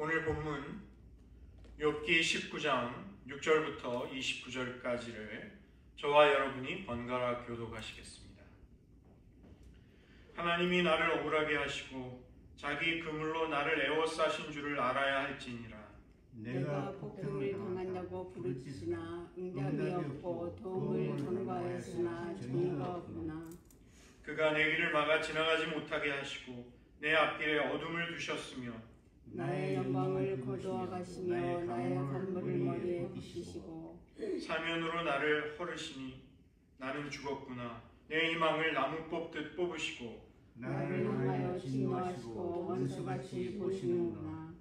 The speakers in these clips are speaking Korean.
오늘 본문 욥기 19장 6절부터 29절까지를 저와 여러분이 번갈아 교독하시겠습니다. 하나님이 나를 억울하게 하시고 자기 그물로 나를 에워싸신 줄을 알아야 할지니라. 내가 폭행을 당한다고 부르짖으나 응답이 없고 도움을 전과하였으나 정의가 없구나. 그가 내 길을 막아 지나가지 못하게 하시고 내 앞길에 어둠을 두셨으며 나의 영광을 거두어가시며 나의 건물을 머리에 붙이시고 사면으로 나를 헐으시니 나는 죽었구나. 내 희망을 나무 뽑듯 뽑으시고 나를 향하여 진노하시고 원수같이 보시는구나.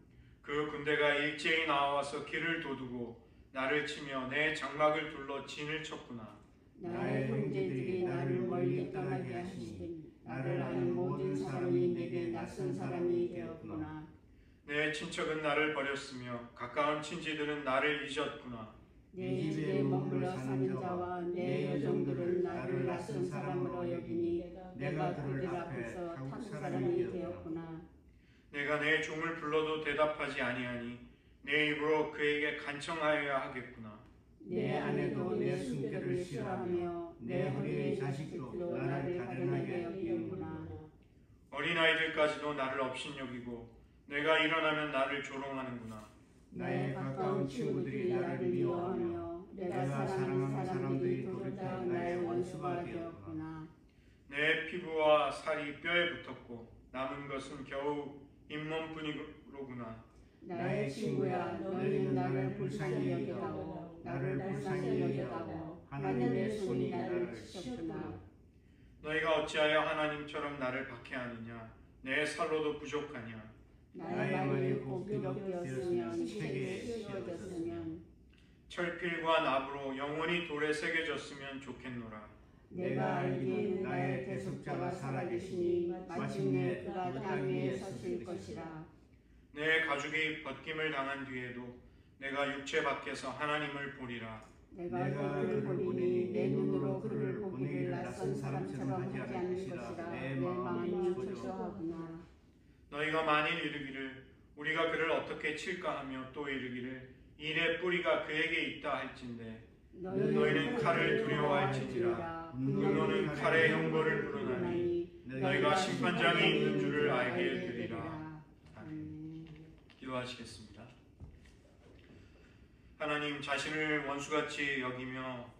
그 군대가 일제히 나와서 길을 도두고 나를 치며 내 장막을 둘러 진을 쳤구나. 나의 형제들이 나를 멀리 떠나게 하시니 나를 아는 모든 사람이 내게 낯선 사람이 되었구나. 내 친척은 나를 버렸으며 가까운 친지들은 나를 잊었구나. 내 집에 머물러 사는 자와 내 여종들은 나를 낯선 사람으로 여기니 내가 그들 앞에서 탁 사람이 되었구나. 내가 내 종을 불러도 대답하지 아니하니 내 입으로 그에게 간청하여야 하겠구나. 내 아내도 내 순결을 싫어하며 내 허리의 자식도 나를 가련하게 여기는구나. 어린아이들까지도 나를 업신여기고 내가 일어나면 나를 조롱하는구나. 나의 가까운 친구들이 나를 미워하며 내가 사랑하는 사람들이 둘 다 나의 원수가 되었구나. 내 피부와 살이 뼈에 붙었고 남은 것은 겨우 잇몸뿐이로구나. 나의 친구야, 너희는 나를 불쌍히 여겼다고 나를 불쌍히 여겼다고 하나님의 손이 나를 치셨구나. 너희가 어찌하여 하나님처럼 나를 박해하느냐. 내 살로도 부족하냐. 나의 말이 곱비럭되었으면 책에 씌워졌으면 철필과 납으로 영원히 돌에 새겨졌으면 좋겠노라. 내가 알기에 나의 대속자가 살아계시니 마침내 그가 땅 위에 서실 것이라. 내 가죽이 벗김을 당한 뒤에도 내가 육체 밖에서 하나님을 보리라. 내가 그를 보리니 내 눈으로 그를 보기를 낯선 사람처럼 하지 않을 것이라. 내 마음이 초조하구나. 너희가 만일 이르기를 우리가 그를 어떻게 칠까 하며 또 이르기를 일의 뿌리가 그에게 있다 할진대 너희는 칼을 두려워할지니라. 분노는 칼의 형벌을 부르나니 너희가 심판장이 있는 줄을 알게 되리라. 아멘. 기도하시겠습니다. 하나님, 자신을 원수같이 여기며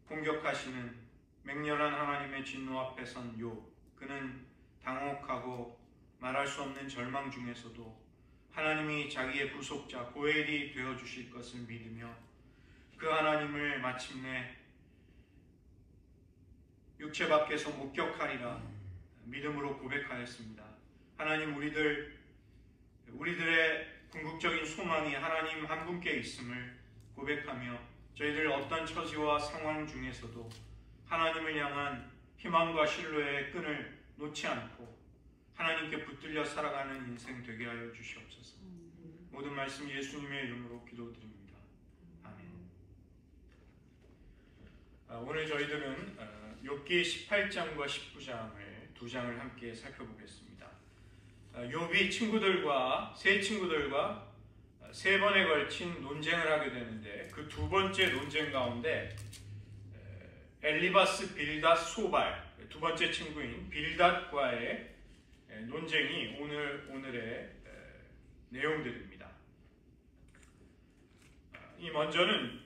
공격하시는 맹렬한 하나님의 진노 앞에 선 욥. 그는 당혹하고 말할 수 없는 절망 중에서도 하나님이 자기의 구속자 고엘이 되어주실 것을 믿으며 그 하나님을 마침내 육체 밖에서 목격하리라 믿음으로 고백하였습니다. 하나님, 우리들의 궁극적인 소망이 하나님 한 분께 있음을 고백하며 저희들 어떤 처지와 상황 중에서도 하나님을 향한 희망과 신뢰의 끈을 놓지 않고 하나님께 붙들려 살아가는 인생 되게 하여 주시옵소서. 모든 말씀 예수님의 이름으로 기도드립니다. 아멘. 오늘 저희들은 욥기 18장과 19장을 두 장을 함께 살펴보겠습니다. 욥이 세 친구들과 세 번에 걸친 논쟁을 하게 되는데 그 두 번째 논쟁 가운데 엘리바스, 빌닷, 소발 두 번째 친구인 빌닷과의 논쟁이 오늘의 내용들입니다. 이 먼저는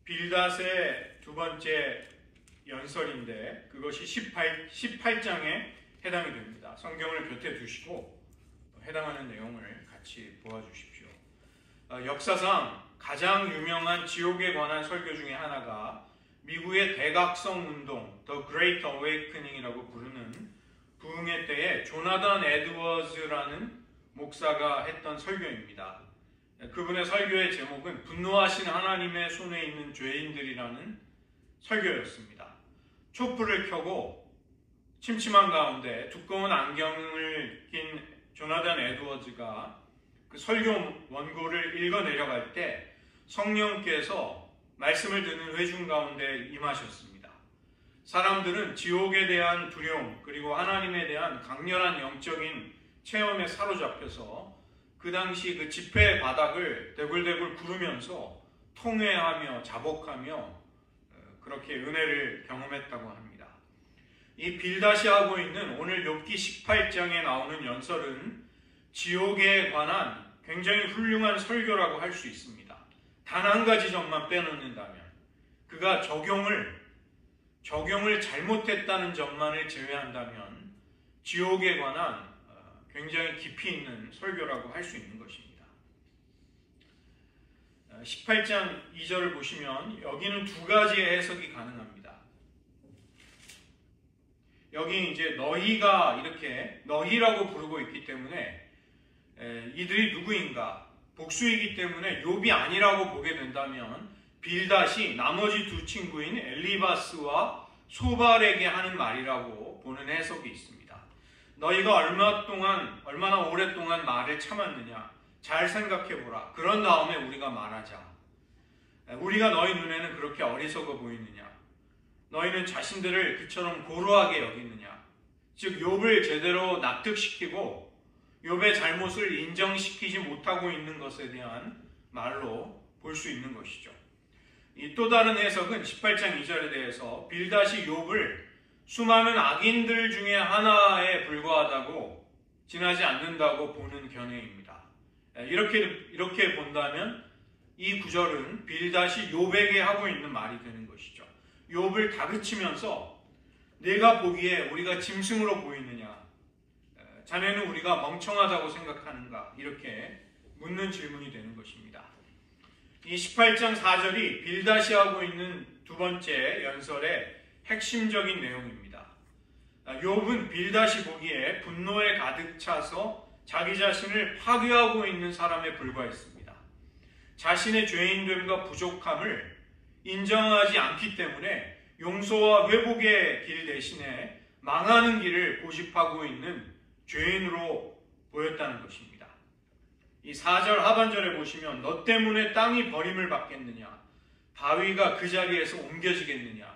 빌닷의 두 번째 연설인데 그것이 18장에 해당이 됩니다. 성경을 곁에 두시고 해당하는 내용을 같이 보아주십시오. 역사상 가장 유명한 지옥에 관한 설교 중에 하나가 미국의 대각성 운동, The Great Awakening이라고 부르는 부흥회 때에 조나단 에드워즈라는 목사가 했던 설교입니다. 그분의 설교의 제목은 분노하신 하나님의 손에 있는 죄인들이라는 설교였습니다. 촛불을 켜고 침침한 가운데 두꺼운 안경을 낀 조나단 에드워즈가 그 설교 원고를 읽어 내려갈 때 성령께서 말씀을 듣는 회중 가운데 임하셨습니다. 사람들은 지옥에 대한 두려움 그리고 하나님에 대한 강렬한 영적인 체험에 사로잡혀서 그 당시 그 집회 바닥을 대굴대굴 구르면서 통회하며 자복하며 그렇게 은혜를 경험했다고 합니다. 이 빌닷이 하고 있는 오늘 욥기 18장에 나오는 연설은 지옥에 관한 굉장히 훌륭한 설교라고 할 수 있습니다. 단 한 가지 점만 빼놓는다면 그가 적용을 잘못했다는 점만을 제외한다면 지옥에 관한 굉장히 깊이 있는 설교라고 할 수 있는 것입니다. 18장 2절을 보시면 여기는 두 가지의 해석이 가능합니다. 여기 이제 너희가 이렇게 너희라고 부르고 있기 때문에 이들이 누구인가? 복수이기 때문에 욥이 아니라고 보게 된다면 빌닷이 나머지 두 친구인 엘리바스와 소발에게 하는 말이라고 보는 해석이 있습니다. 너희가 얼마나 오랫동안 말을 참았느냐? 잘 생각해보라. 그런 다음에 우리가 말하자. 우리가 너희 눈에는 그렇게 어리석어 보이느냐? 너희는 자신들을 그처럼 고루하게 여기느냐? 즉 욥을 제대로 납득시키고 욥의 잘못을 인정시키지 못하고 있는 것에 대한 말로 볼 수 있는 것이죠. 이 또 다른 해석은 18장 2절에 대해서 빌닷이 욥을 수많은 악인들 중에 하나에 불과하다고 지나지 않는다고 보는 견해입니다. 이렇게 본다면 이 구절은 빌닷이 욥에게 하고 있는 말이 되는 것이죠. 욥을 다그치면서 내가 보기에 우리가 짐승으로 보이느냐? 자네는 우리가 멍청하다고 생각하는가? 이렇게 묻는 질문이 되는 것입니다. 이 18장 4절이 빌닷이 하고 있는 두 번째 연설의 핵심적인 내용입니다. 욥은 빌닷이 보기에 분노에 가득 차서 자기 자신을 파괴하고 있는 사람에 불과했습니다. 자신의 죄인됨과 부족함을 인정하지 않기 때문에 용서와 회복의 길 대신에 망하는 길을 고집하고 있는 죄인으로 보였다는 것입니다. 이 4절 하반절에 보시면 너 때문에 땅이 버림을 받겠느냐? 바위가 그 자리에서 옮겨지겠느냐?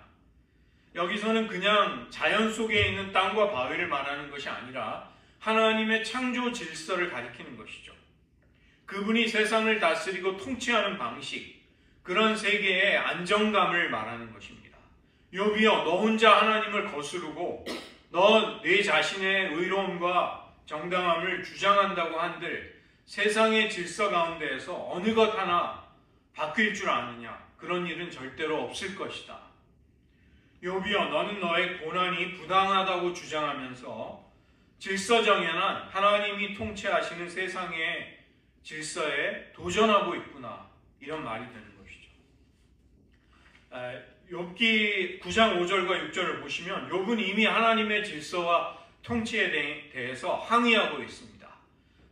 여기서는 그냥 자연 속에 있는 땅과 바위를 말하는 것이 아니라 하나님의 창조 질서를 가리키는 것이죠. 그분이 세상을 다스리고 통치하는 방식, 그런 세계의 안정감을 말하는 것입니다. 욥이여, 너 혼자 하나님을 거스르고 너 내 자신의 의로움과 정당함을 주장한다고 한들 세상의 질서 가운데에서 어느 것 하나 바뀔 줄 아느냐? 그런 일은 절대로 없을 것이다. 욥이여, 너는 너의 고난이 부당하다고 주장하면서 질서정연한 하나님이 통치하시는 세상의 질서에 도전하고 있구나. 이런 말이 되는 것이죠. 욥기 9장 5절과 6절을 보시면 욥은 이미 하나님의 질서와 통치에 대해서 항의하고 있습니다.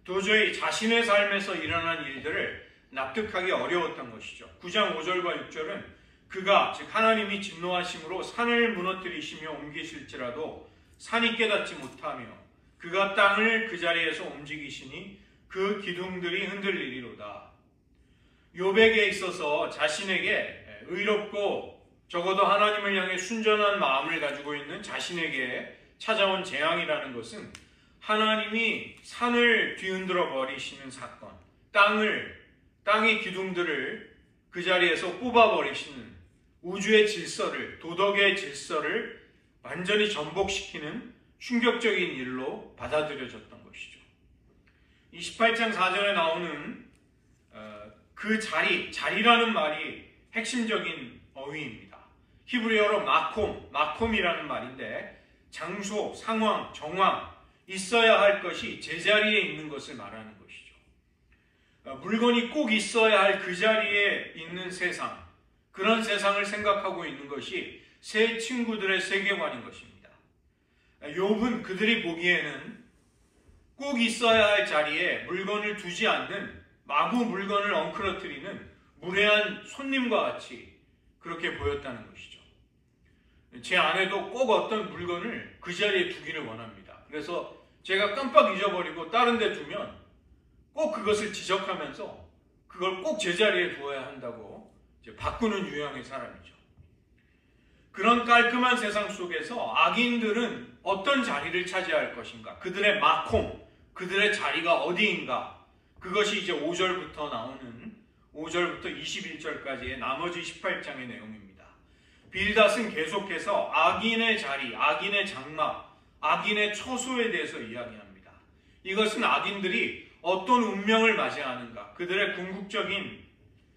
도저히 자신의 삶에서 일어난 일들을 납득하기 어려웠던 것이죠. 9장 5절과 6절은 그가 즉 하나님이 진노하심으로 산을 무너뜨리시며 옮기실지라도 산이 깨닫지 못하며 그가 땅을 그 자리에서 움직이시니 그 기둥들이 흔들리리로다. 욥에게 있어서 자신에게 의롭고 적어도 하나님을 향해 순전한 마음을 가지고 있는 자신에게 찾아온 재앙이라는 것은 하나님이 산을 뒤흔들어 버리시는 사건, 땅의 기둥들을 그 자리에서 뽑아버리시는 우주의 질서를, 도덕의 질서를 완전히 전복시키는 충격적인 일로 받아들여졌던 것이죠. 이 18장 4절에 나오는 그 자리라는 말이 핵심적인 어휘입니다. 히브리어로 마콤이라는 말인데 장소, 상황, 정황, 있어야 할 것이 제자리에 있는 것을 말하는 것이죠. 물건이 꼭 있어야 할 그 자리에 있는 세상, 그런 세상을 생각하고 있는 것이 세 친구들의 세계관인 것입니다. 욥은 그들이 보기에는 꼭 있어야 할 자리에 물건을 두지 않는 마구 물건을 엉클어뜨리는 무례한 손님과 같이 그렇게 보였다는 것이죠. 제 아내도 꼭 어떤 물건을 그 자리에 두기를 원합니다. 그래서 제가 깜빡 잊어버리고 다른 데 두면 꼭 그것을 지적하면서 그걸 꼭 제자리에 두어야 한다고 이제 바꾸는 유형의 사람이죠. 그런 깔끔한 세상 속에서 악인들은 어떤 자리를 차지할 것인가? 그들의 그들의 자리가 어디인가? 그것이 이제 5절부터 나오는 5절부터 21절까지의 나머지 18장의 내용입니다. 빌닷은 계속해서 악인의 자리, 악인의 장막, 악인의 처소에 대해서 이야기합니다. 이것은 악인들이 어떤 운명을 맞이하는가, 그들의 궁극적인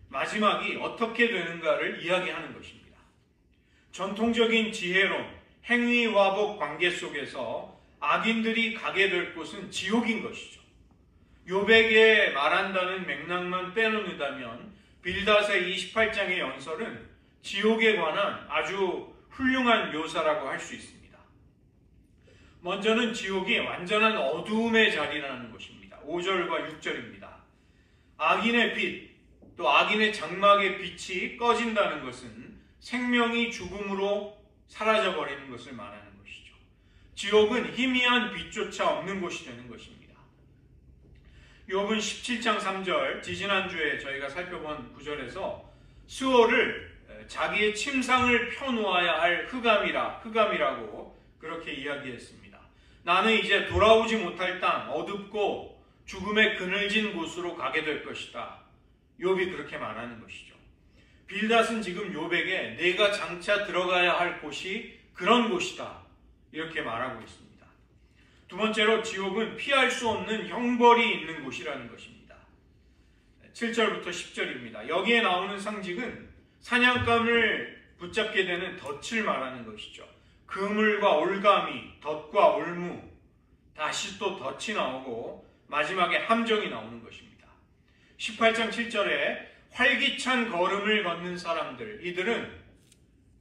마지막이 어떻게 되는가를 이야기하는 것입니다. 전통적인 지혜론, 행위화복 관계 속에서 악인들이 가게 될 곳은 지옥인 것이죠. 욥에게 말한다는 맥락만 빼놓는다면 빌닷의 28장의 연설은 지옥에 관한 아주 훌륭한 묘사라고 할 수 있습니다. 먼저는 지옥이 완전한 어두움의 자리라는 것입니다. 5절과 6절입니다. 악인의 빛, 또 악인의 장막의 빛이 꺼진다는 것은 생명이 죽음으로 사라져버리는 것을 말하는 것이죠. 지옥은 희미한 빛조차 없는 곳이 되는 것입니다. 욥은 17장 3절, 지지난주에 저희가 살펴본 구절에서 스올을 자기의 침상을 펴놓아야 할 흑암이라고 그렇게 이야기했습니다. 나는 이제 돌아오지 못할 땅, 어둡고 죽음의 그늘진 곳으로 가게 될 것이다. 욥이 그렇게 말하는 것이죠. 빌닷은 지금 욥에게 내가 장차 들어가야 할 곳이 그런 곳이다, 이렇게 말하고 있습니다. 두 번째로 지옥은 피할 수 없는 형벌이 있는 곳이라는 것입니다. 7절부터 10절입니다. 여기에 나오는 상징은 사냥감을 붙잡게 되는 덫을 말하는 것이죠. 그물과 올가미, 덫과 올무, 다시 또 덫이 나오고 마지막에 함정이 나오는 것입니다. 18장 7절에 활기찬 걸음을 걷는 사람들, 이들은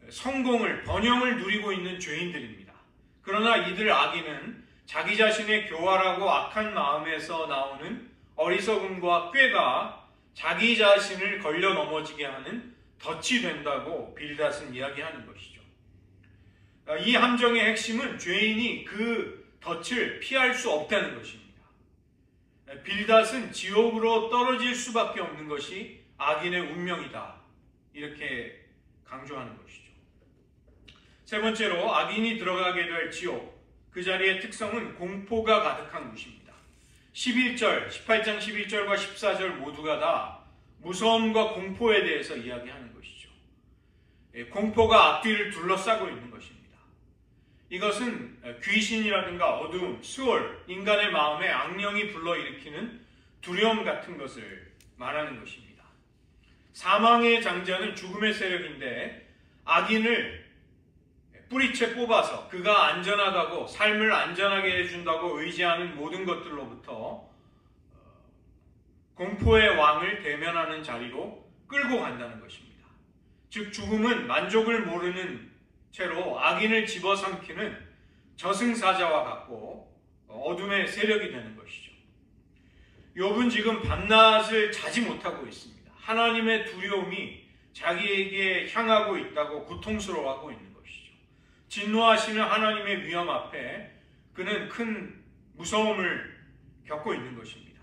성공을, 번영을 누리고 있는 죄인들입니다. 그러나 이들 악인은 자기 자신의 교활하고 악한 마음에서 나오는 어리석음과 꾀가 자기 자신을 걸려 넘어지게 하는 덫이 된다고 빌닷은 이야기하는 것이죠. 이 함정의 핵심은 죄인이 그 덫을 피할 수 없다는 것입니다. 빌닷은 지옥으로 떨어질 수밖에 없는 것이 악인의 운명이다, 이렇게 강조하는 것이죠. 세 번째로 악인이 들어가게 될 지옥, 그 자리의 특성은 공포가 가득한 곳입니다. 18장 11절과 14절 모두가 다 무서움과 공포에 대해서 이야기하는 것이죠. 공포가 앞뒤를 둘러싸고 있는 것입니다. 이것은 귀신이라든가 어두움, 스올, 인간의 마음에 악령이 불러일으키는 두려움 같은 것을 말하는 것입니다. 사망의 장자는 죽음의 세력인데 악인을 뿌리채 뽑아서 그가 안전하다고, 삶을 안전하게 해준다고 의지하는 모든 것들로부터 공포의 왕을 대면하는 자리로 끌고 간다는 것입니다. 즉 죽음은 만족을 모르는 채로 악인을 집어삼키는 저승사자와 같고 어둠의 세력이 되는 것이죠. 욥은 지금 밤낮을 자지 못하고 있습니다. 하나님의 두려움이 자기에게 향하고 있다고 고통스러워하고 있는 것이죠. 진노하시는 하나님의 위험 앞에 그는 큰 무서움을 겪고 있는 것입니다.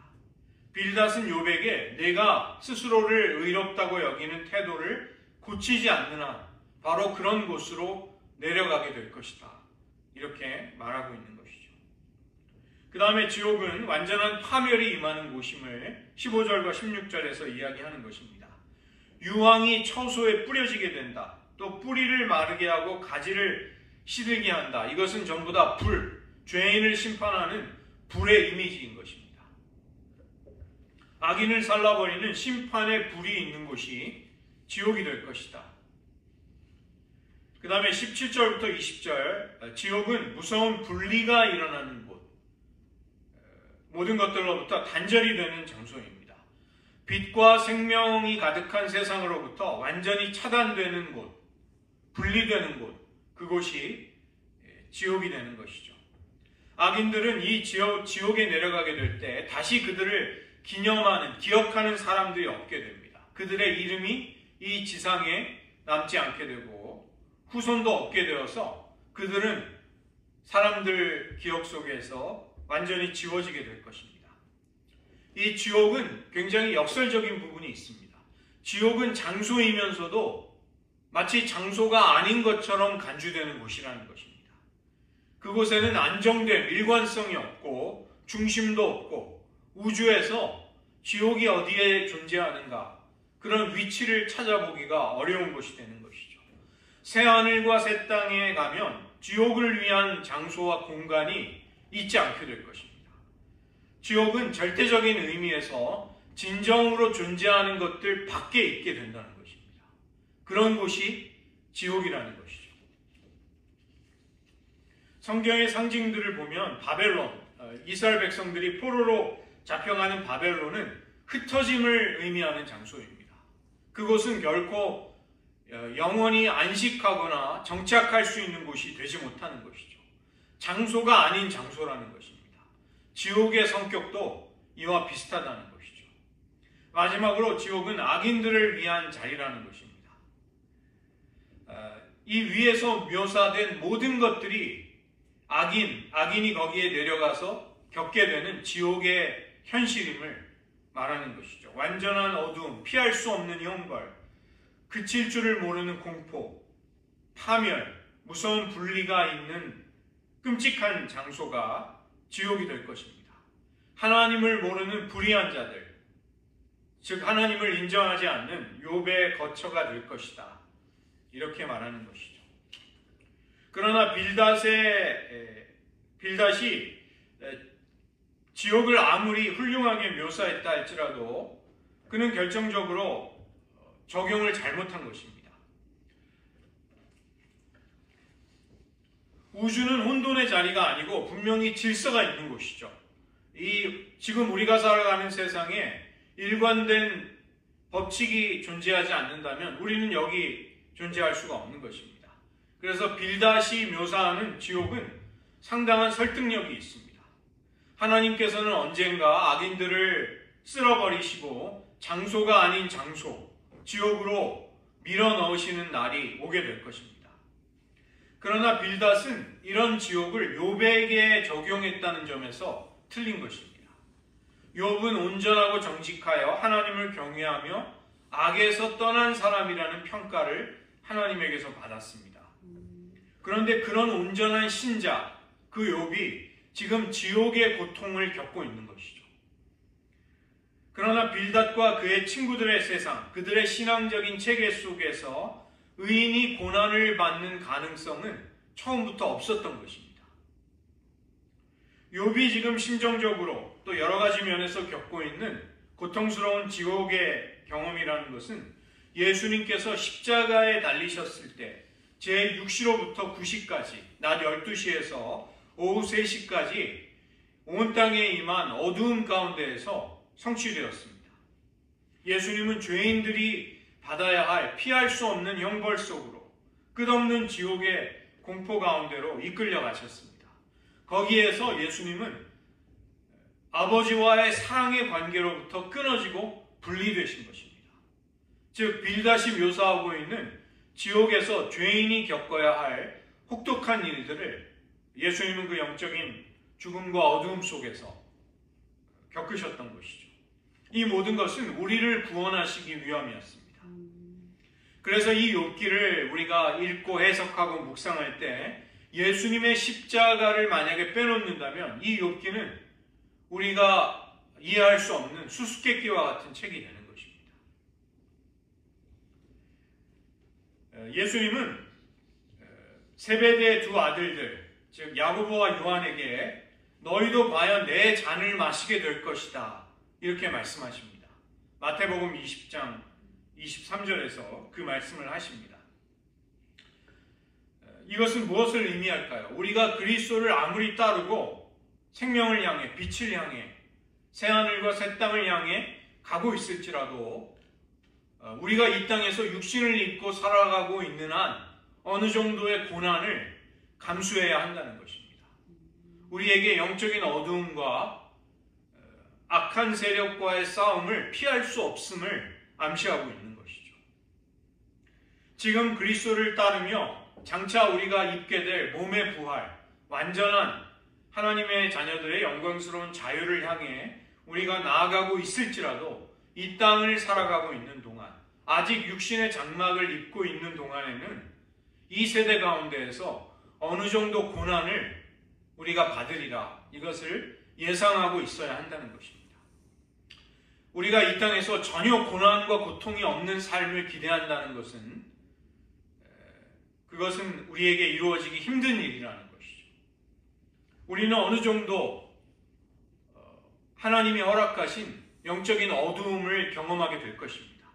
빌닷은 욥에게 내가 스스로를 의롭다고 여기는 태도를 고치지 않는 한 바로 그런 곳으로 내려가게 될 것이다, 이렇게 말하고 있는 것이죠. 그 다음에 지옥은 완전한 파멸이 임하는 곳임을 15절과 16절에서 이야기하는 것입니다. 유황이 처소에 뿌려지게 된다, 또 뿌리를 마르게 하고 가지를 시들게 한다. 이것은 전부 다 불, 죄인을 심판하는 불의 이미지인 것입니다. 악인을 살라버리는 심판의 불이 있는 곳이 지옥이 될 것이다. 그 다음에 17절부터 20절, 지옥은 무서운 분리가 일어나는 곳, 모든 것들로부터 단절이 되는 장소입니다. 빛과 생명이 가득한 세상으로부터 완전히 차단되는 곳, 분리되는 곳, 그곳이 지옥이 되는 것이죠. 악인들은 이 지옥에 내려가게 될 때 다시 그들을 기억하는 사람들이 없게 됩니다. 그들의 이름이 이 지상에 남지 않게 되고 후손도 없게 되어서 그들은 사람들 기억 속에서 완전히 지워지게 될 것입니다. 이 지옥은 굉장히 역설적인 부분이 있습니다. 지옥은 장소이면서도 마치 장소가 아닌 것처럼 간주되는 곳이라는 것입니다. 그곳에는 안정된 일관성이 없고 중심도 없고 우주에서 지옥이 어디에 존재하는가, 그런 위치를 찾아보기가 어려운 곳이 되는 것이죠. 새하늘과 새 땅에 가면 지옥을 위한 장소와 공간이 있지 않게 될 것입니다. 지옥은 절대적인 의미에서 진정으로 존재하는 것들 밖에 있게 된다는 것입니다. 그런 곳이 지옥이라는 것이죠. 성경의 상징들을 보면 바벨론, 이스라엘 백성들이 포로로 잡혀가는 바벨론은 흩어짐을 의미하는 장소입니다. 그곳은 결코 영원히 안식하거나 정착할 수 있는 곳이 되지 못하는 것이죠. 장소가 아닌 장소라는 것입니다. 지옥의 성격도 이와 비슷하다는 것이죠. 마지막으로 지옥은 악인들을 위한 자리라는 것입니다. 이 위에서 묘사된 모든 것들이 악인이 거기에 내려가서 겪게 되는 지옥의 현실임을 말하는 것이죠. 완전한 어두움, 피할 수 없는 형벌, 그칠 줄을 모르는 공포, 파멸, 무서운 분리가 있는 끔찍한 장소가 지옥이 될 것입니다. 하나님을 모르는 불의한 자들, 즉 하나님을 인정하지 않는 욥의 거처가 될 것이다. 이렇게 말하는 것이죠. 그러나 빌닷이 지옥을 아무리 훌륭하게 묘사했다 할지라도 그는 결정적으로 적용을 잘못한 것입니다. 우주는 혼돈의 자리가 아니고 분명히 질서가 있는 곳이죠. 지금 우리가 살아가는 세상에 일관된 법칙이 존재하지 않는다면 우리는 여기 존재할 수가 없는 것입니다. 그래서 빌닷이 묘사하는 지옥은 상당한 설득력이 있습니다. 하나님께서는 언젠가 악인들을 쓸어버리시고 장소가 아닌 장소, 지옥으로 밀어넣으시는 날이 오게 될 것입니다. 그러나 빌닷은 이런 지옥을 욥에게 적용했다는 점에서 틀린 것입니다. 욥은 온전하고 정직하여 하나님을 경외하며 악에서 떠난 사람이라는 평가를 하나님에게서 받았습니다. 그런데 그런 온전한 신자, 그 욥이 지금 지옥의 고통을 겪고 있는 것이죠. 그러나 빌닷과 그의 친구들의 세상, 그들의 신앙적인 체계 속에서 의인이 고난을 받는 가능성은 처음부터 없었던 것입니다. 욥이 지금 심정적으로 또 여러 가지 면에서 겪고 있는 고통스러운 지옥의 경험이라는 것은 예수님께서 십자가에 달리셨을 때 제6시로부터 9시까지 낮 12시에서 오후 3시까지 온 땅에 임한 어두움 가운데에서 성취되었습니다. 예수님은 죄인들이 받아야 할 피할 수 없는 형벌 속으로 끝없는 지옥의 공포 가운데로 이끌려 가셨습니다. 거기에서 예수님은 아버지와의 사랑의 관계로부터 끊어지고 분리되신 것입니다. 즉 빌닷이 묘사하고 있는 지옥에서 죄인이 겪어야 할 혹독한 일들을 예수님은 그 영적인 죽음과 어두움 속에서 겪으셨던 것이죠. 이 모든 것은 우리를 구원하시기 위함이었습니다. 그래서 이 욥기를 우리가 읽고 해석하고 묵상할 때 예수님의 십자가를 만약에 빼놓는다면 이 욥기는 우리가 이해할 수 없는 수수께끼와 같은 책이 되는 것입니다. 예수님은 세베대의 두 아들들, 즉 야고보와 요한에게 너희도 과연 내 잔을 마시게 될 것이다 이렇게 말씀하십니다. 마태복음 20장 23절에서 그 말씀을 하십니다. 이것은 무엇을 의미할까요? 우리가 그리스도를 아무리 따르고 생명을 향해, 빛을 향해, 새하늘과 새 땅을 향해 가고 있을지라도 우리가 이 땅에서 육신을 입고 살아가고 있는 한 어느 정도의 고난을 감수해야 한다는 것입니다. 우리에게 영적인 어두움과 악한 세력과의 싸움을 피할 수 없음을 암시하고 있는 것이죠. 지금 그리스도를 따르며 장차 우리가 입게 될 몸의 부활, 완전한 하나님의 자녀들의 영광스러운 자유를 향해 우리가 나아가고 있을지라도 이 땅을 살아가고 있는 동안, 아직 육신의 장막을 입고 있는 동안에는 이 세대 가운데에서 어느 정도 고난을 우리가 받으리라, 이것을 예상하고 있어야 한다는 것입니다. 우리가 이 땅에서 전혀 고난과 고통이 없는 삶을 기대한다는 것은 그것은 우리에게 이루어지기 힘든 일이라는 것이죠. 우리는 어느 정도 하나님이 허락하신 영적인 어두움을 경험하게 될 것입니다.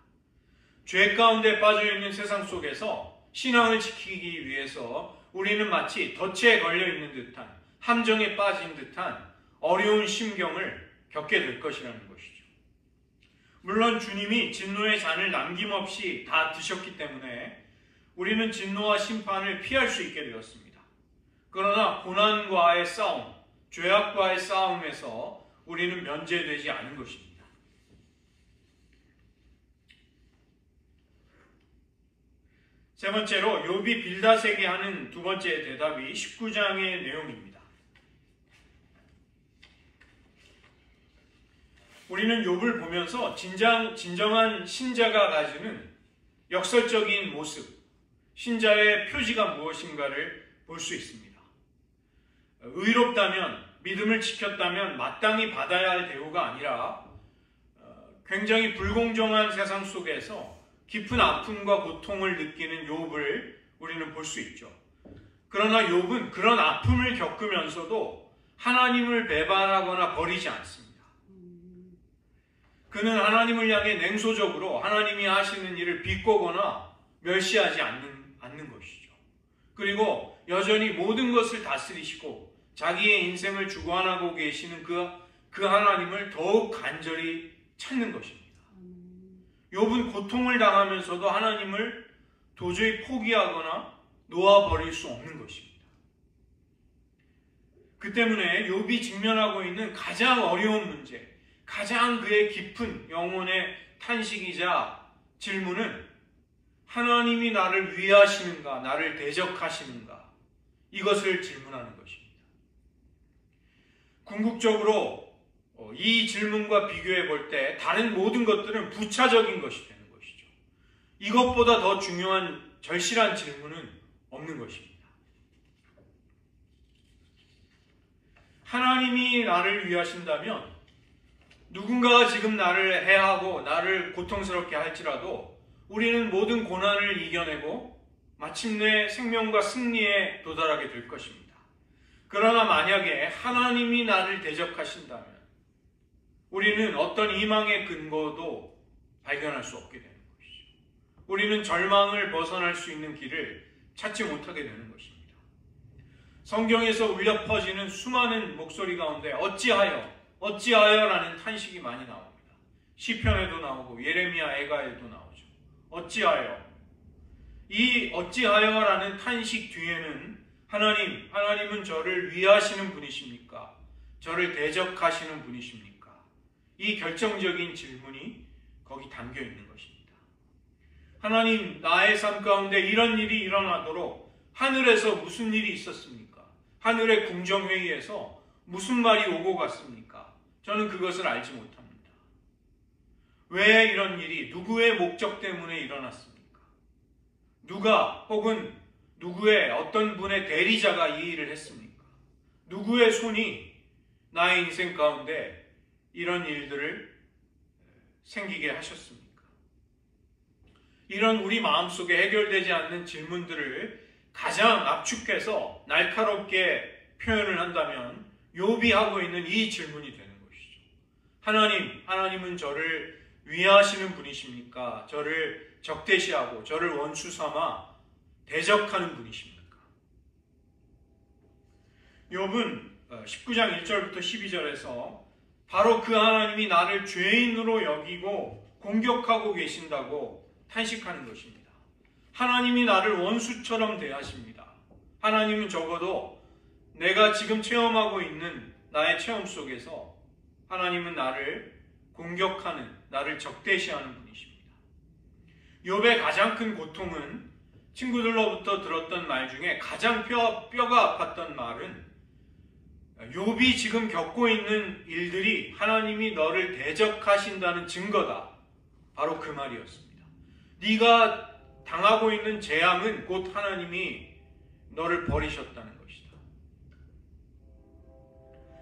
죄 가운데 빠져있는 세상 속에서 신앙을 지키기 위해서 우리는 마치 덫에 걸려있는 듯한, 함정에 빠진 듯한 어려운 심경을 겪게 될 것이라는 것이죠. 물론 주님이 진노의 잔을 남김없이 다 드셨기 때문에 우리는 진노와 심판을 피할 수 있게 되었습니다. 그러나 고난과의 싸움, 죄악과의 싸움에서 우리는 면제되지 않은 것입니다. 세 번째로 욥이 빌닷에게 하는 두 번째 대답이 19장의 내용입니다. 우리는 욥을 보면서 진정한 신자가 가지는 역설적인 모습, 신자의 표지가 무엇인가를 볼 수 있습니다. 의롭다면, 믿음을 지켰다면 마땅히 받아야 할 대우가 아니라 굉장히 불공정한 세상 속에서 깊은 아픔과 고통을 느끼는 욥을 우리는 볼 수 있죠. 그러나 욥은 그런 아픔을 겪으면서도 하나님을 배반하거나 버리지 않습니다. 그는 하나님을 향해 냉소적으로 하나님이 하시는 일을 비꼬거나 멸시하지 않는 것이죠. 그리고 여전히 모든 것을 다스리시고 자기의 인생을 주관하고 계시는 그 하나님을 더욱 간절히 찾는 것입니다. 욥은 고통을 당하면서도 하나님을 도저히 포기하거나 놓아버릴 수 없는 것입니다. 그 때문에 욥이 직면하고 있는 가장 어려운 문제, 가장 그의 깊은 영혼의 탄식이자 질문은 하나님이 나를 위하시는가, 나를 대적하시는가, 이것을 질문하는 것입니다. 궁극적으로 이 질문과 비교해 볼 때 다른 모든 것들은 부차적인 것이 되는 것이죠. 이것보다 더 중요한 절실한 질문은 없는 것입니다. 하나님이 나를 위하신다면 누군가가 지금 나를 해하고 나를 고통스럽게 할지라도 우리는 모든 고난을 이겨내고 마침내 생명과 승리에 도달하게 될 것입니다. 그러나 만약에 하나님이 나를 대적하신다면 우리는 어떤 희망의 근거도 발견할 수 없게 되는 것이죠. 우리는 절망을 벗어날 수 있는 길을 찾지 못하게 되는 것입니다. 성경에서 울려 퍼지는 수많은 목소리 가운데 어찌하여라는 탄식이 많이 나옵니다. 시편에도 나오고 예레미야 애가에도 나오죠. 어찌하여. 이 어찌하여라는 탄식 뒤에는 하나님은 저를 위하시는 분이십니까? 저를 대적하시는 분이십니까? 이 결정적인 질문이 거기 담겨 있는 것입니다. 하나님, 나의 삶 가운데 이런 일이 일어나도록 하늘에서 무슨 일이 있었습니까? 하늘의 궁정회의에서 무슨 말이 오고 갔습니까? 저는 그것을 알지 못합니다. 왜 이런 일이 누구의 목적 때문에 일어났습니까? 누가 혹은 누구의 어떤 분의 대리자가 이 일을 했습니까? 누구의 손이 나의 인생 가운데 이런 일들을 생기게 하셨습니까? 이런 우리 마음속에 해결되지 않는 질문들을 가장 압축해서 날카롭게 표현을 한다면 욥이 하고 있는 이 질문이 되는 것이죠. 하나님은 저를 위하시는 분이십니까? 저를 적대시하고 저를 원수 삼아 대적하는 분이십니까? 욥은 19장 1절부터 12절에서 바로 그 하나님이 나를 죄인으로 여기고 공격하고 계신다고 탄식하는 것입니다. 하나님이 나를 원수처럼 대하십니다. 하나님은 적어도 내가 지금 체험하고 있는 나의 체험 속에서 하나님은 나를 공격하는, 나를 적대시하는 분이십니다. 욥의 가장 큰 고통은 친구들로부터 들었던 말 중에 가장 뼈가 아팠던 말은 욥이 지금 겪고 있는 일들이 하나님이 너를 대적하신다는 증거다. 바로 그 말이었습니다. 네가 당하고 있는 재앙은 곧 하나님이 너를 버리셨다는 것이다.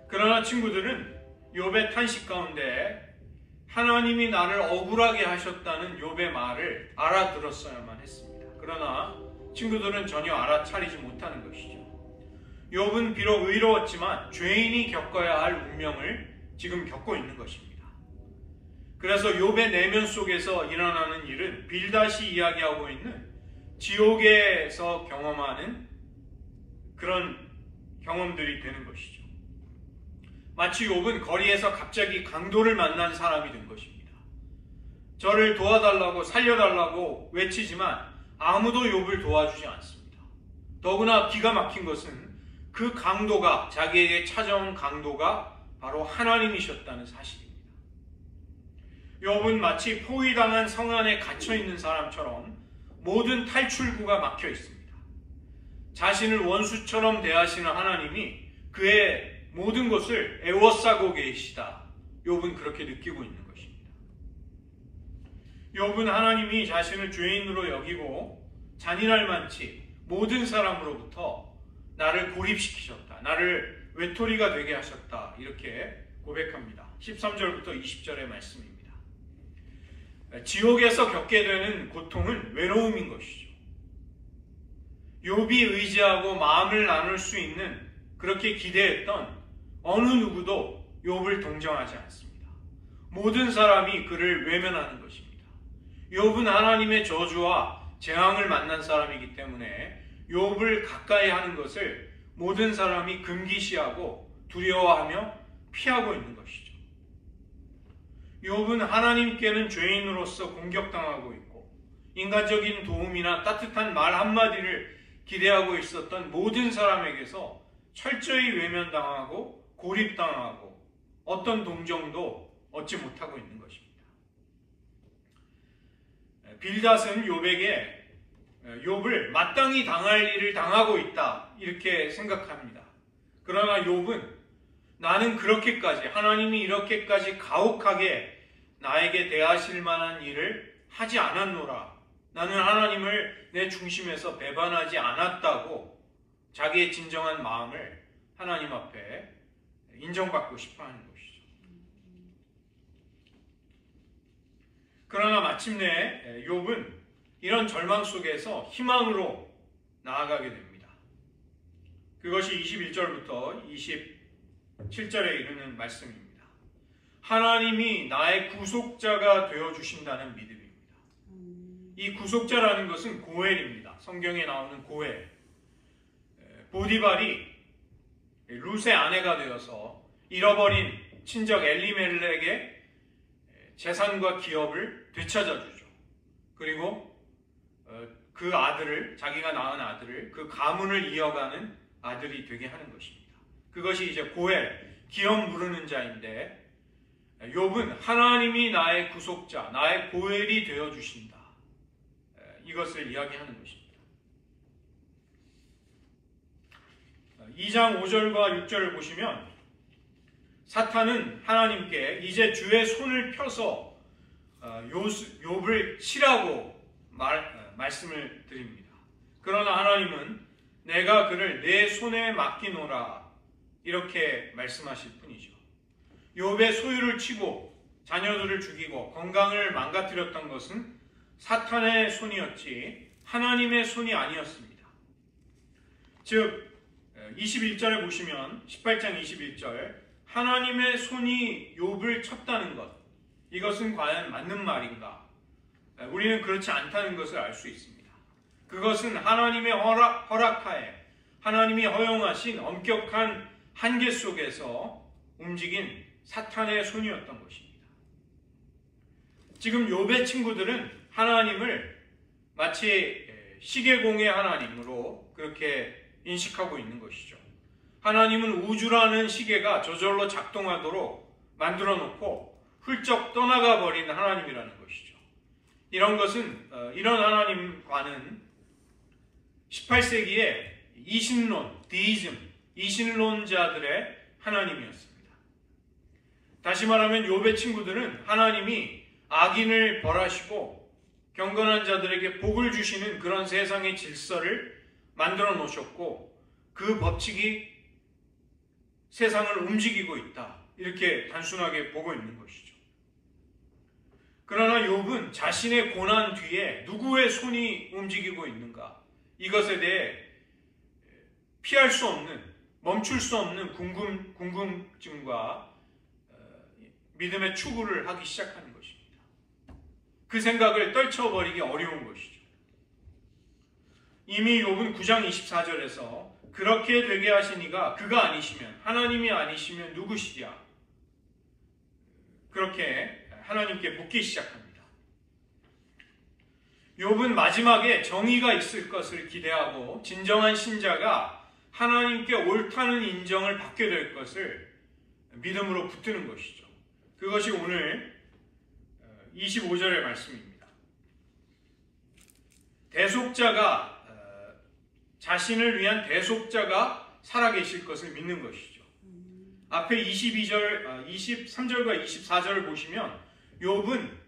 그러나 친구들은 욥의 탄식 가운데 하나님이 나를 억울하게 하셨다는 욥의 말을 알아들었어야만 했습니다. 그러나 친구들은 전혀 알아차리지 못하는 것이죠. 욥은 비록 의로웠지만 죄인이 겪어야 할 운명을 지금 겪고 있는 것입니다. 그래서 욥의 내면 속에서 일어나는 일은 빌닷이 이야기하고 있는 지옥에서 경험하는 그런 경험들이 되는 것이죠. 마치 욥은 거리에서 갑자기 강도를 만난 사람이 된 것입니다. 저를 도와달라고 살려달라고 외치지만 아무도 욥을 도와주지 않습니다. 더구나 기가 막힌 것은 그 강도가, 자기에게 찾아온 강도가 바로 하나님이셨다는 사실입니다. 욥은 마치 포위당한 성 안에 갇혀있는 사람처럼 모든 탈출구가 막혀 있습니다. 자신을 원수처럼 대하시는 하나님이 그의 모든 것을 애워싸고 계시다. 욥은 그렇게 느끼고 있는 것입니다. 욥은 하나님이 자신을 죄인으로 여기고 잔인할 만치 모든 사람으로부터 나를 고립시키셨다. 나를 외톨이가 되게 하셨다. 이렇게 고백합니다. 13절부터 20절의 말씀입니다. 지옥에서 겪게 되는 고통은 외로움인 것이죠. 욥이 의지하고 마음을 나눌 수 있는, 그렇게 기대했던 어느 누구도 욥을 동정하지 않습니다. 모든 사람이 그를 외면하는 것입니다. 욥은 하나님의 저주와 재앙을 만난 사람이기 때문에 욥을 가까이 하는 것을 모든 사람이 금기시하고 두려워하며 피하고 있는 것이죠. 욥은 하나님께는 죄인으로서 공격당하고 있고 인간적인 도움이나 따뜻한 말 한마디를 기대하고 있었던 모든 사람에게서 철저히 외면당하고 고립당하고 어떤 동정도 얻지 못하고 있는 것입니다. 빌닷은 욥을 마땅히 당할 일을 당하고 있다 이렇게 생각합니다. 그러나 욥은 나는 그렇게까지, 하나님이 이렇게까지 가혹하게 나에게 대하실 만한 일을 하지 않았노라. 나는 하나님을 내 중심에서 배반하지 않았다고 자기의 진정한 마음을 하나님 앞에 인정받고 싶어 하는 것이죠. 그러나 마침내 욥은 이런 절망 속에서 희망으로 나아가게 됩니다. 그것이 21절부터 27절에 이르는 말씀입니다. 하나님이 나의 구속자가 되어주신다는 믿음입니다. 이 구속자라는 것은 고엘입니다. 성경에 나오는 고엘. 보디발이 룻의 아내가 되어서 잃어버린 친적 엘리멜렉의 재산과 기업을 되찾아주죠. 그리고 그 아들을, 자기가 낳은 아들을 그 가문을 이어가는 아들이 되게 하는 것입니다. 그것이 이제 고엘, 기업 물으는 자인데 욥은 하나님이 나의 구속자, 나의 고엘이 되어주신다. 이것을 이야기하는 것입니다. 2장 5절과 6절을 보시면 사탄은 하나님께 이제 주의 손을 펴서 욥을 치라고 말씀을 드립니다. 그러나 하나님은 내가 그를 내 손에 맡기노라 이렇게 말씀하실 뿐이죠. 욥의 소유를 치고 자녀들을 죽이고 건강을 망가뜨렸던 것은 사탄의 손이었지 하나님의 손이 아니었습니다. 즉 21절에 보시면 18장 21절 하나님의 손이 욥을 쳤다는 것, 이것은 과연 맞는 말인가? 우리는 그렇지 않다는 것을 알 수 있습니다. 그것은 하나님의 허락하에 하나님이 허용하신 엄격한 한계 속에서 움직인 사탄의 손이었던 것입니다. 지금 욥의 친구들은 하나님을 마치 시계공의 하나님으로 그렇게 인식하고 있는 것이죠. 하나님은 우주라는 시계가 저절로 작동하도록 만들어 놓고 훌쩍 떠나가 버린 하나님이라는 것이죠. 이런 것은 이런 하나님과는 18세기에 이신론, 디이즘, 이신론자들의 하나님이었습니다. 다시 말하면 욥의 친구들은 하나님이 악인을 벌하시고 경건한 자들에게 복을 주시는 그런 세상의 질서를 만들어 놓으셨고 그 법칙이 세상을 움직이고 있다. 이렇게 단순하게 보고 있는 것이죠. 그러나 욥은 자신의 고난 뒤에 누구의 손이 움직이고 있는가? 이것에 대해 피할 수 없는, 멈출 수 없는 궁금증과 믿음의 추구를 하기 시작하는 것입니다. 그 생각을 떨쳐버리기 어려운 것이죠. 이미 욥은 9장 24절에서 그렇게 되게 하신 이가 그가 아니시면, 하나님이 아니시면 누구시랴? 그렇게 하나님께 묻기 시작합니다. 욥은 마지막에 정의가 있을 것을 기대하고 진정한 신자가 하나님께 옳다는 인정을 받게 될 것을 믿음으로 붙드는 것이죠. 그것이 오늘 25절의 말씀입니다. 대속자가, 자신을 위한 대속자가 살아계실 것을 믿는 것이죠. 앞에 23절과 24절을 보시면 욥은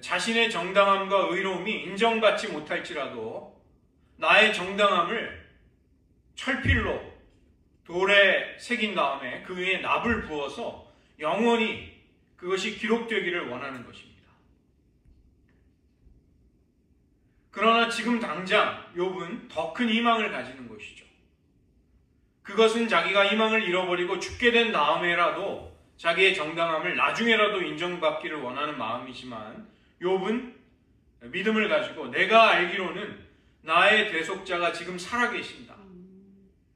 자신의 정당함과 의로움이 인정받지 못할지라도 나의 정당함을 철필로 돌에 새긴 다음에 그 위에 납을 부어서 영원히 그것이 기록되기를 원하는 것입니다. 그러나 지금 당장 욥은 더 큰 희망을 가지는 것이죠. 그것은 자기가 희망을 잃어버리고 죽게 된 다음에라도 자기의 정당함을 나중에라도 인정받기를 원하는 마음이지만 욥은 믿음을 가지고 내가 알기로는 나의 대속자가 지금 살아계신다.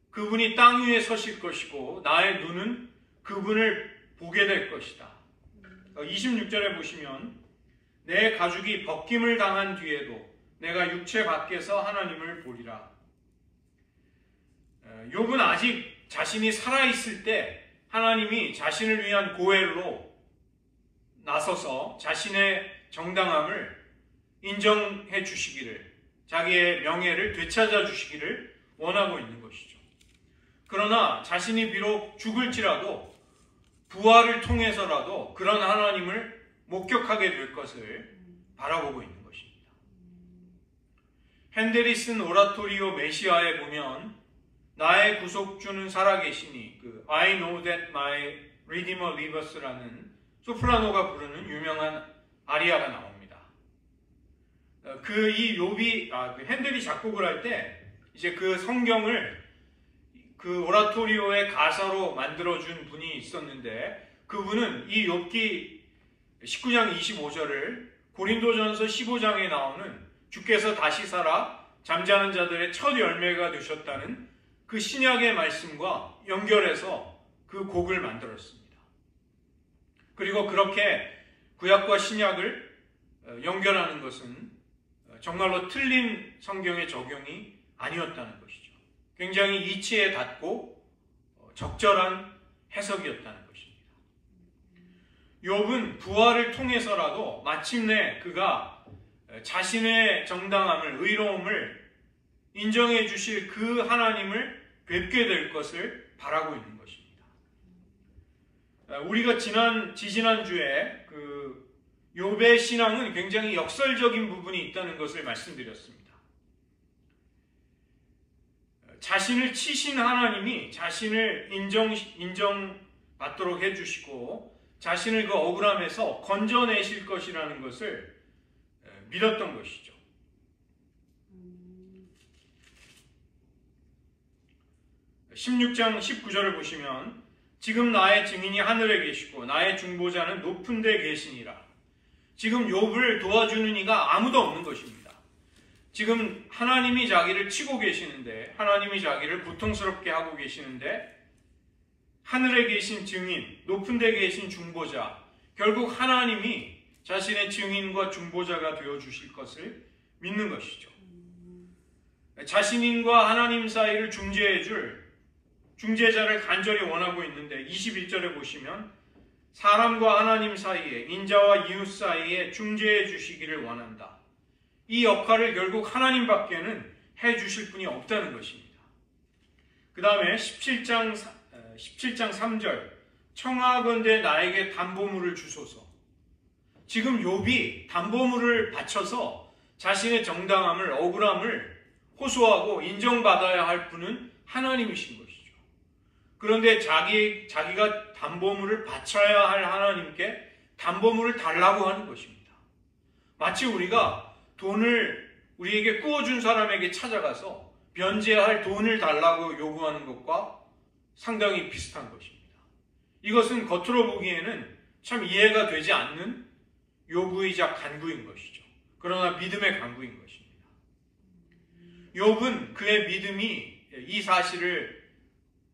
그분이 땅 위에 서실 것이고 나의 눈은 그분을 보게 될 것이다. 26절에 보시면 내 가죽이 벗김을 당한 뒤에도 내가 육체 밖에서 하나님을 보리라. 욥은 아직 자신이 살아있을 때 하나님이 자신을 위한 고엘로 나서서 자신의 정당함을 인정해 주시기를, 자기의 명예를 되찾아 주시기를 원하고 있는 것이죠. 그러나 자신이 비록 죽을지라도 부활을 통해서라도 그런 하나님을 목격하게 될 것을 바라보고 있는 것입니다. 핸델이 쓴 오라토리오 메시아에 보면 나의 구속주는 살아계시니 그 I know that my Redeemer lives라는 소프라노가 부르는 유명한 아리아가 나옵니다. 이 욥이 핸델이 작곡을 할 때 이제 그 성경을 그 오라토리오의 가사로 만들어준 분이 있었는데 그분은 이 욥기 19장 25절을 고린도전서 15장에 나오는 주께서 다시 살아 잠자는 자들의 첫 열매가 되셨다는 그 신약의 말씀과 연결해서 그 곡을 만들었습니다. 그리고 그렇게 구약과 신약을 연결하는 것은 정말로 틀린 성경의 적용이 아니었다는 것이죠. 굉장히 이치에 닿고 적절한 해석이었다는 것입니다. 욥은 부활을 통해서라도 마침내 그가 자신의 정당함을, 의로움을 인정해 주실 그 하나님을 뵙게 될 것을 바라고 있는 것입니다. 우리가 지지난주에 그 욥의 신앙은 굉장히 역설적인 부분이 있다는 것을 말씀드렸습니다. 자신을 치신 하나님이 자신을 인정받도록 해주시고 자신을 그 억울함에서 건져내실 것이라는 것을 믿었던 것이죠. 16장 19절을 보시면 지금 나의 증인이 하늘에 계시고 나의 중보자는 높은 데 계시니라. 지금 욥을 도와주는 이가 아무도 없는 것입니다. 지금 하나님이 자기를 치고 계시는데, 하나님이 자기를 고통스럽게 하고 계시는데 하늘에 계신 증인, 높은 데 계신 중보자, 결국 하나님이 자신의 증인과 중보자가 되어주실 것을 믿는 것이죠. 자신과 하나님 사이를 중재해줄 중재자를 간절히 원하고 있는데 21절에 보시면 사람과 하나님 사이에, 인자와 이웃 사이에 중재해 주시기를 원한다. 이 역할을 결국 하나님밖에는 해주실 분이 없다는 것입니다. 그 다음에 17장 3절 청하건대 나에게 담보물을 주소서. 지금 욥이 담보물을 바쳐서 자신의 정당함을, 억울함을 호소하고 인정받아야 할 분은 하나님이신 것이죠. 그런데 자기가 담보물을 바쳐야 할 하나님께 담보물을 달라고 하는 것입니다. 마치 우리가 돈을 우리에게 꾸어준 사람에게 찾아가서 변제할 돈을 달라고 요구하는 것과 상당히 비슷한 것입니다. 이것은 겉으로 보기에는 참 이해가 되지 않는 요구이자 간구인 것이죠. 그러나 믿음의 간구인 것입니다. 욥은 그의 믿음이 이 사실을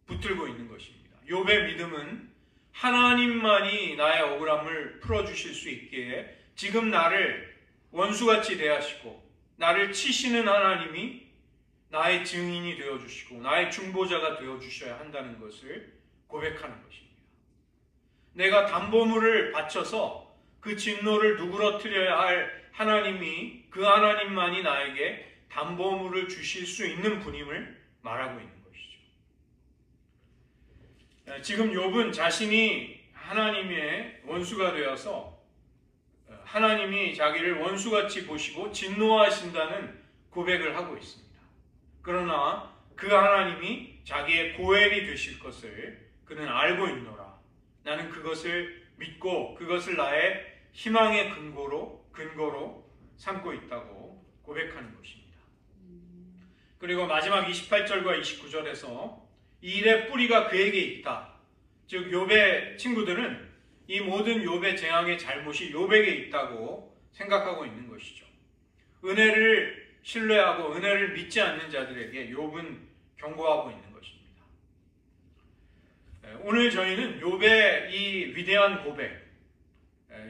붙들고 있는 것입니다. 욥의 믿음은 하나님만이 나의 억울함을 풀어주실 수 있기에 지금 나를 원수같이 대하시고 나를 치시는 하나님이 나의 증인이 되어주시고 나의 중보자가 되어주셔야 한다는 것을 고백하는 것입니다. 내가 담보물을 바쳐서 그 진노를 누그러뜨려야 할 하나님이 그 하나님만이 나에게 담보물을 주실 수 있는 분임을 말하고 있는 것이죠. 지금 욥은 자신이 하나님의 원수가 되어서 하나님이 자기를 원수같이 보시고 진노하신다는 고백을 하고 있습니다. 그러나 그 하나님이 자기의 고엘이 되실 것을 그는 알고 있노라. 나는 그것을 믿고 그것을 나의 희망의 근거로 삼고 있다고 고백하는 것입니다. 그리고 마지막 28절과 29절에서 이 일의 뿌리가 그에게 있다. 즉 욥의 친구들은 이 모든 욥의 재앙의 잘못이 욥에게 있다고 생각하고 있는 것이죠. 은혜를 신뢰하고 은혜를 믿지 않는 자들에게 욥은 경고하고 있는 것입니다. 오늘 저희는 욥의 이 위대한 고백,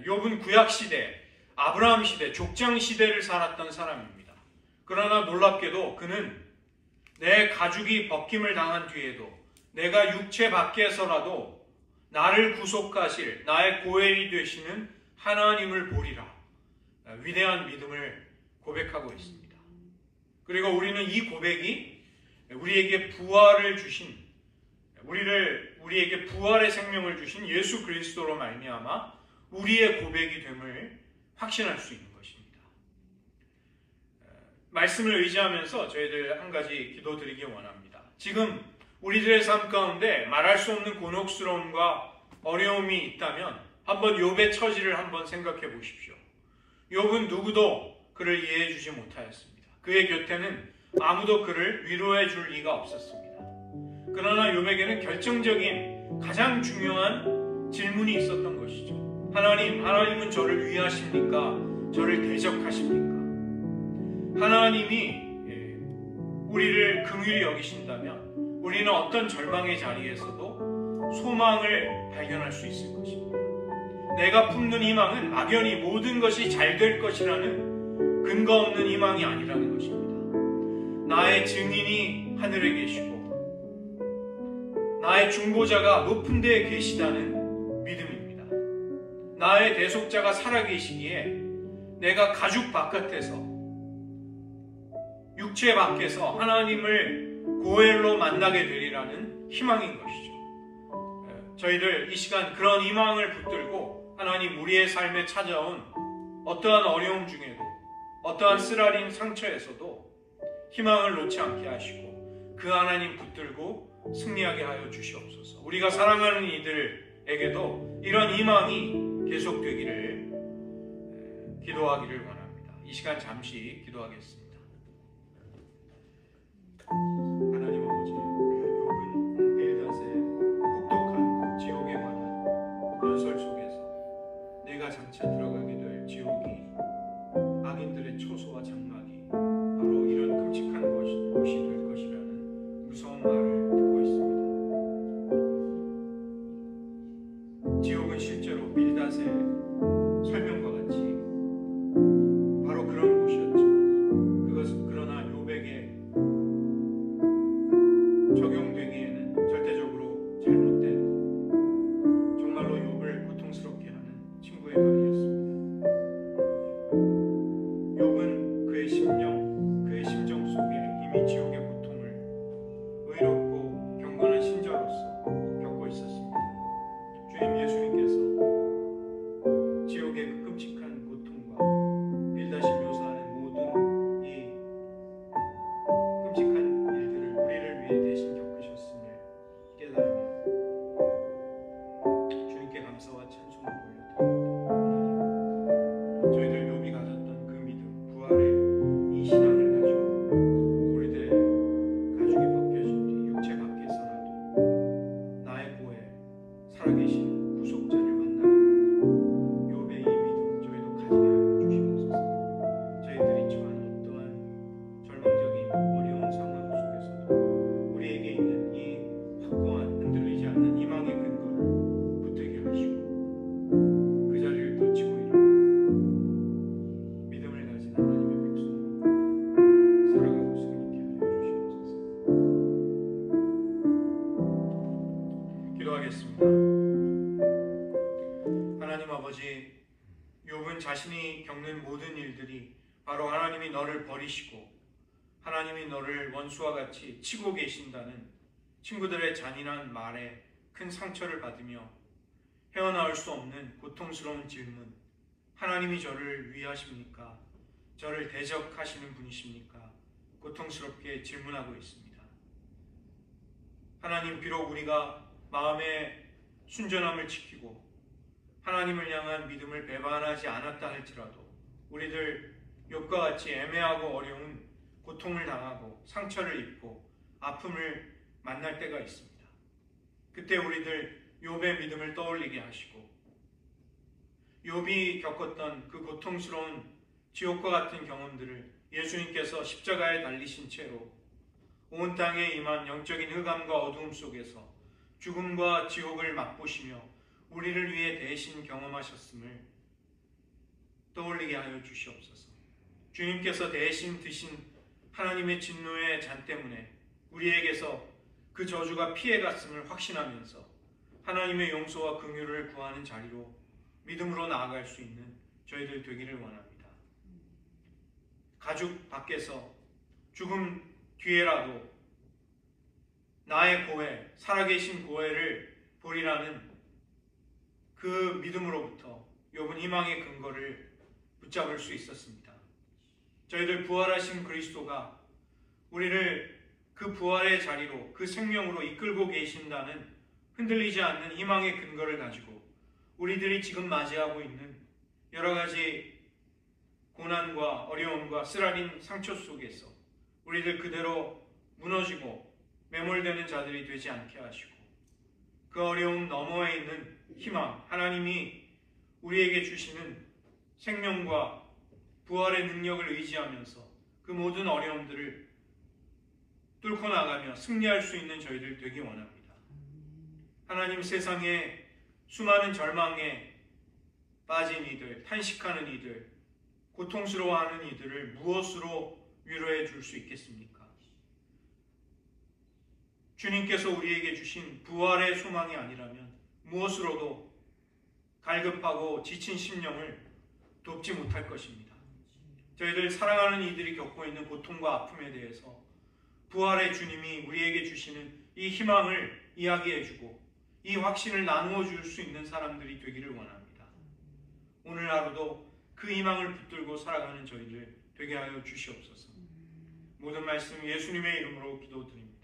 욥은 구약시대, 아브라함 시대, 족장 시대를 살았던 사람입니다. 그러나 놀랍게도 그는 내 가죽이 벗김을 당한 뒤에도 내가 육체 밖에서라도 나를 구속하실 나의 고엘이 되시는 하나님을 보리라. 위대한 믿음을 고백하고 있습니다. 그리고 우리는 이 고백이 우리에게 부활을 주신 우리에게 부활의 생명을 주신 예수 그리스도로 말미암아 우리의 고백이 됨을 확신할 수 있는 것입니다. 말씀을 의지하면서 저희들 한 가지 기도드리기 원합니다. 지금 우리들의 삶 가운데 말할 수 없는 곤혹스러움과 어려움이 있다면 한번 욥의 처지를 한번 생각해 보십시오. 욥은 누구도 그를 이해해 주지 못하였습니다. 그의 곁에는 아무도 그를 위로해 줄 리가 없었습니다. 그러나 욥에게는 결정적인 가장 중요한 질문이 있었던 것이죠. 하나님은 저를 위하십니까? 저를 대적하십니까? 하나님이 우리를 긍휼히 여기신다면 우리는 어떤 절망의 자리에서도 소망을 발견할 수 있을 것입니다. 내가 품는 희망은 막연히 모든 것이 잘 될 것이라는 근거 없는 희망이 아니라는 것입니다. 나의 증인이 하늘에 계시고 나의 중보자가 높은 데에 계시다는 믿음입니다. 나의 대속자가 살아계시기에 내가 가죽 바깥에서 육체 밖에서 하나님을 고엘로 만나게 되리라는 희망인 것이죠. 저희들 이 시간 그런 희망을 붙들고 하나님 우리의 삶에 찾아온 어떠한 어려움 중에도 어떠한 쓰라린 상처에서도 희망을 놓지 않게 하시고 그 하나님 붙들고 승리하게 하여 주시옵소서. 우리가 사랑하는 이들에게도 이런 희망이 계속되기를 기도하기를 원합니다. 이 시간 잠시 기도하겠습니다. 하나님 아버지, 욥은 빌닷의 혹독한 지옥에 관한 연설 속에서 내가 장차 들어가게 될 지옥이 악인들의 초소와 장막이 바로 이런 끔찍한 곳이 될 것이라는 무서운 말을 듣고 있습니다. 지옥은 실제로 빌닷의 설명과 같이 바로 그런 곳이었지만 그것은 그러나 욥에게 적용되기에는 절대적으로 잘못된 정말로 욥을 고통스럽게 하는 친구의 말이었습니다. 욥은 그의 심정 속에 이미 지옥의 고통을 의롭고 경건한 신자로서 겪고 있었습니다. 주님 예수님께서 지옥의 그 끔찍한 고통과 빌닷이 묘사하는 모든 이 끔찍한 일들을 우리를 위해 대신 겪으셨음을 깨달으며 주님께 감사와 찬송을 올려드립니다. 저희들 욥이 가졌던 욥은 자신이 겪는 모든 일들이 바로 하나님이 너를 버리시고 하나님이 너를 원수와 같이 치고 계신다는 친구들의 잔인한 말에 큰 상처를 받으며 헤어나올 수 없는 고통스러운 질문, 하나님이 저를 위하십니까? 저를 대적하시는 분이십니까? 고통스럽게 질문하고 있습니다. 하나님, 비록 우리가 마음의 순전함을 지키고 하나님을 향한 믿음을 배반하지 않았다 할지라도 우리들 욥과 같이 애매하고 어려운 고통을 당하고 상처를 입고 아픔을 만날 때가 있습니다. 그때 우리들 욥의 믿음을 떠올리게 하시고 욥이 겪었던 그 고통스러운 지옥과 같은 경험들을 예수님께서 십자가에 달리신 채로 온 땅에 임한 영적인 흑암과 어두움 속에서 죽음과 지옥을 맛보시며 우리를 위해 대신 경험하셨음을 떠올리게 하여 주시옵소서. 주님께서 대신 드신 하나님의 진노의 잔 때문에 우리에게서 그 저주가 피해갔음을 확신하면서 하나님의 용서와 긍휼을 구하는 자리로 믿음으로 나아갈 수 있는 저희들 되기를 원합니다. 가죽 밖에서 죽음 뒤에라도 나의 고해, 살아계신 고해를 보리라는 그 믿음으로부터 욥은 희망의 근거를 붙잡을 수 있었습니다. 저희들 부활하신 그리스도가 우리를 그 부활의 자리로, 그 생명으로 이끌고 계신다는 흔들리지 않는 희망의 근거를 가지고 우리들이 지금 맞이하고 있는 여러 가지 고난과 어려움과 쓰라린 상처 속에서 우리들 그대로 무너지고 매몰되는 자들이 되지 않게 하시고 그 어려움 너머에 있는 희망, 하나님이 우리에게 주시는 생명과 부활의 능력을 의지하면서 그 모든 어려움들을 뚫고 나가며 승리할 수 있는 저희들 되기 원합니다. 하나님, 세상에 수많은 절망에 빠진 이들, 탄식하는 이들, 고통스러워하는 이들을 무엇으로 위로해 줄 수 있겠습니까? 주님께서 우리에게 주신 부활의 소망이 아니라면 무엇으로도 갈급하고 지친 심령을 돕지 못할 것입니다. 저희들 사랑하는 이들이 겪고 있는 고통과 아픔에 대해서 부활의 주님이 우리에게 주시는 이 희망을 이야기해주고 이 확신을 나누어 줄 수 있는 사람들이 되기를 원합니다. 오늘 하루도 그 희망을 붙들고 살아가는 저희들 되게 하여 주시옵소서. 모든 말씀 예수님의 이름으로 기도드립니다.